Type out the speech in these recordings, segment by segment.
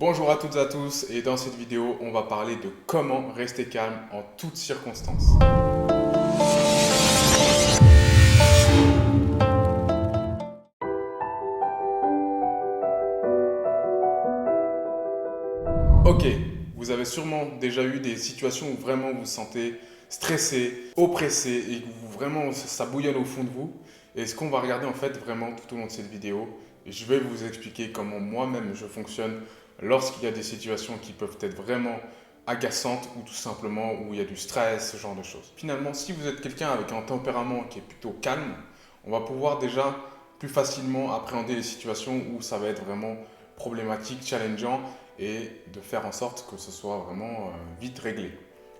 Bonjour à toutes et à tous, et dans cette vidéo, on va parler de comment rester calme en toutes circonstances. Ok, vous avez sûrement déjà eu des situations où vraiment vous vous sentez stressé, oppressé, et que vraiment ça bouillonne au fond de vous. Et ce qu'on va regarder en fait vraiment tout au long de cette vidéo, et je vais vous expliquer comment moi-même je fonctionne lorsqu'il y a des situations qui peuvent être vraiment agaçantes ou tout simplement où il y a du stress, ce genre de choses. Finalement, si vous êtes quelqu'un avec un tempérament qui est plutôt calme, on va pouvoir déjà plus facilement appréhender les situations où ça va être vraiment problématique, challengeant et de faire en sorte que ce soit vraiment vite réglé.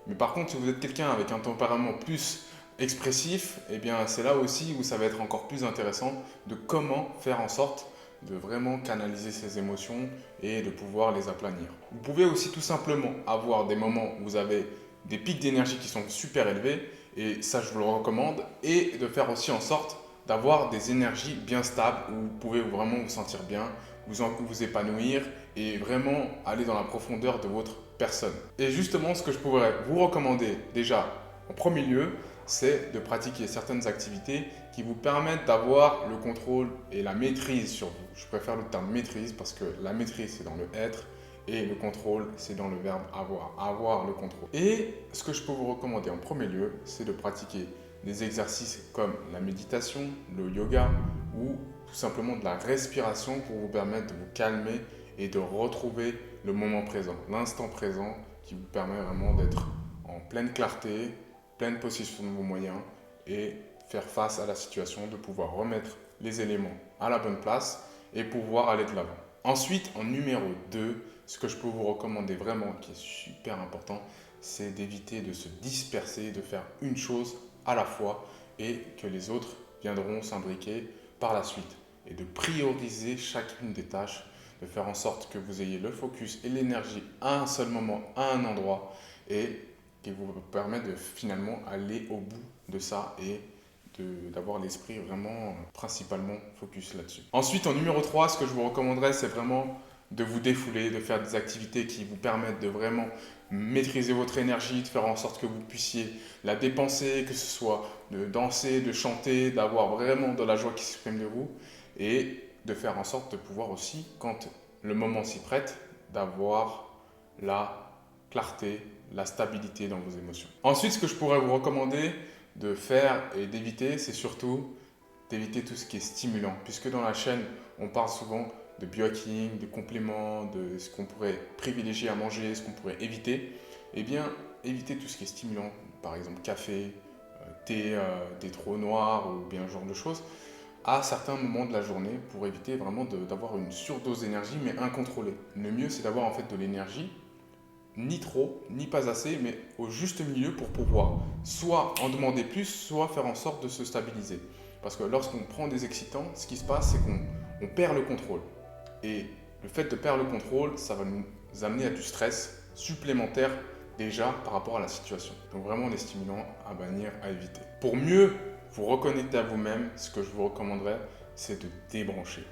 Mais par contre, si vous êtes quelqu'un avec un tempérament plus expressif, eh bien c'est là aussi où ça va être encore plus intéressant de comment faire en sorte de vraiment canaliser ses émotions et de pouvoir les aplanir. Vous pouvez aussi tout simplement avoir des moments où vous avez des pics d'énergie qui sont super élevés, et ça je vous le recommande, et de faire aussi en sorte d'avoir des énergies bien stables où vous pouvez vraiment vous sentir bien, vous épanouir et vraiment aller dans la profondeur de votre personne. Et justement, ce que je pourrais vous recommander déjà en premier lieu, c'est de pratiquer certaines activités qui vous permettent d'avoir le contrôle et la maîtrise sur vous. Je préfère le terme maîtrise parce que la maîtrise, c'est dans le être et le contrôle, c'est dans le verbe avoir, avoir le contrôle. Et ce que je peux vous recommander en premier lieu, c'est de pratiquer des exercices comme la méditation, le yoga ou tout simplement de la respiration pour vous permettre de vous calmer et de retrouver le moment présent, l'instant présent qui vous permet vraiment d'être en pleine clarté, pleine possession de vos moyens et faire face à la situation, de pouvoir remettre les éléments à la bonne place et pouvoir aller de l'avant. Ensuite, en numéro 2, ce que je peux vous recommander vraiment, qui est super important, c'est d'éviter de se disperser, de faire une chose à la fois et que les autres viendront s'imbriquer par la suite. Et de prioriser chacune des tâches, de faire en sorte que vous ayez le focus et l'énergie à un seul moment, à un endroit, et qui vous permet de finalement aller au bout de ça et d'avoir l'esprit vraiment principalement focus là-dessus. Ensuite, en numéro 3, ce que je vous recommanderais, c'est vraiment de vous défouler, de faire des activités qui vous permettent de vraiment maîtriser votre énergie, de faire en sorte que vous puissiez la dépenser, que ce soit de danser, de chanter, d'avoir vraiment de la joie qui s'exprime de vous et de faire en sorte de pouvoir aussi, quand le moment s'y prête, d'avoir la clarté, la stabilité dans vos émotions. Ensuite, ce que je pourrais vous recommander de faire et d'éviter, c'est surtout d'éviter tout ce qui est stimulant, puisque dans la chaîne, on parle souvent de biohacking, de compléments, de ce qu'on pourrait privilégier à manger, ce qu'on pourrait éviter. Eh bien, éviter tout ce qui est stimulant, par exemple café, thé, des trop noirs ou bien ce genre de choses, à certains moments de la journée pour éviter vraiment d'avoir une surdose d'énergie mais incontrôlée. Le mieux, c'est d'avoir en fait de l'énergie ni trop, ni pas assez, mais au juste milieu pour pouvoir soit en demander plus, soit faire en sorte de se stabiliser. Parce que lorsqu'on prend des excitants, ce qui se passe, c'est qu'on perd le contrôle. Et le fait de perdre le contrôle, ça va nous amener à du stress supplémentaire déjà par rapport à la situation. Donc vraiment des stimulants à bannir, à éviter. Pour mieux vous reconnecter à vous-même, ce que je vous recommanderais, c'est de débrancher,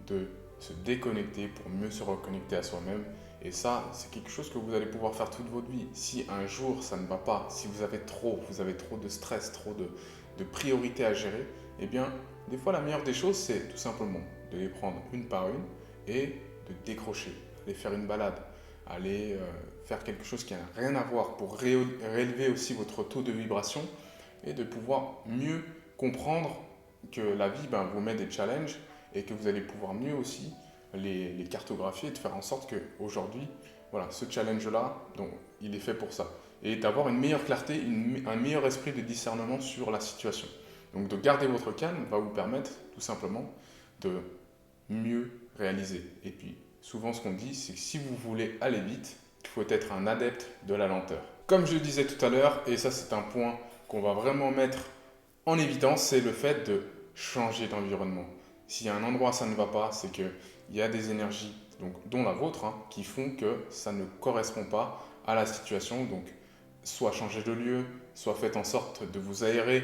de se déconnecter pour mieux se reconnecter à soi-même. Et ça, c'est quelque chose que vous allez pouvoir faire toute votre vie. Si un jour ça ne va pas, si vous avez trop de stress, trop de priorités à gérer, eh bien, des fois, la meilleure des choses, c'est tout simplement de les prendre une par une et de décrocher, aller faire une balade, aller faire quelque chose qui n'a rien à voir pour réélever aussi votre taux de vibration et de pouvoir mieux comprendre que la vie vous met des challenges et que vous allez pouvoir mieux aussi les cartographier et de faire en sorte qu'aujourd'hui, voilà, ce challenge-là, donc, il est fait pour ça. Et d'avoir une meilleure clarté, un meilleur esprit de discernement sur la situation. Donc de garder votre calme va vous permettre tout simplement de mieux réaliser. Et puis souvent ce qu'on dit, c'est que si vous voulez aller vite, il faut être un adepte de la lenteur. Comme je le disais tout à l'heure, et ça c'est un point qu'on va vraiment mettre en évidence, c'est le fait de changer d'environnement. S'il y a un endroit où ça ne va pas, c'est qu'il y a des énergies, donc, dont la vôtre, qui font que ça ne correspond pas à la situation. Donc, soit changer de lieu, soit faites en sorte de vous aérer,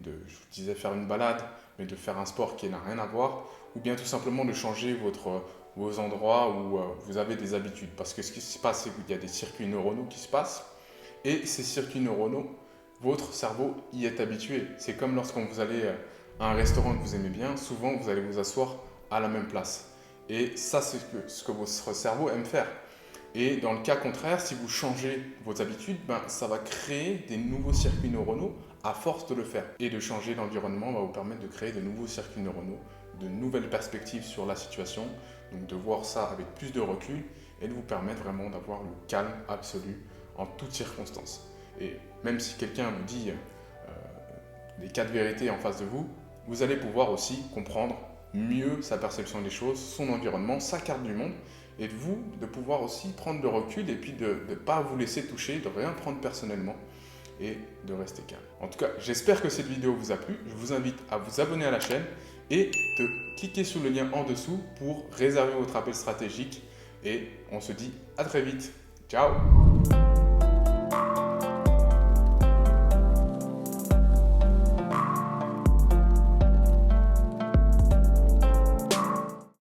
je vous disais faire une balade, mais de faire un sport qui n'a rien à voir, ou bien tout simplement de changer aux endroits où vous avez des habitudes. Parce que ce qui se passe, c'est qu'il y a des circuits neuronaux qui se passent. Et ces circuits neuronaux, votre cerveau y est habitué. C'est comme lorsqu'on vous allez à un restaurant que vous aimez bien, souvent vous allez vous asseoir à la même place. Et ça, c'est ce que votre cerveau aime faire. Et dans le cas contraire, si vous changez vos habitudes, ça va créer des nouveaux circuits neuronaux à force de le faire. Et de changer d'environnement va vous permettre de créer de nouveaux circuits neuronaux, de nouvelles perspectives sur la situation, donc de voir ça avec plus de recul et de vous permettre vraiment d'avoir le calme absolu en toutes circonstances. Et même si quelqu'un vous dit des cas de vérité en face de vous, vous allez pouvoir aussi comprendre mieux sa perception des choses, son environnement, sa carte du monde, et de pouvoir aussi prendre le recul et puis de ne pas vous laisser toucher, de rien prendre personnellement et de rester calme. En tout cas, j'espère que cette vidéo vous a plu. Je vous invite à vous abonner à la chaîne et de cliquer sur le lien en dessous pour réserver votre appel stratégique. Et on se dit à très vite. Ciao!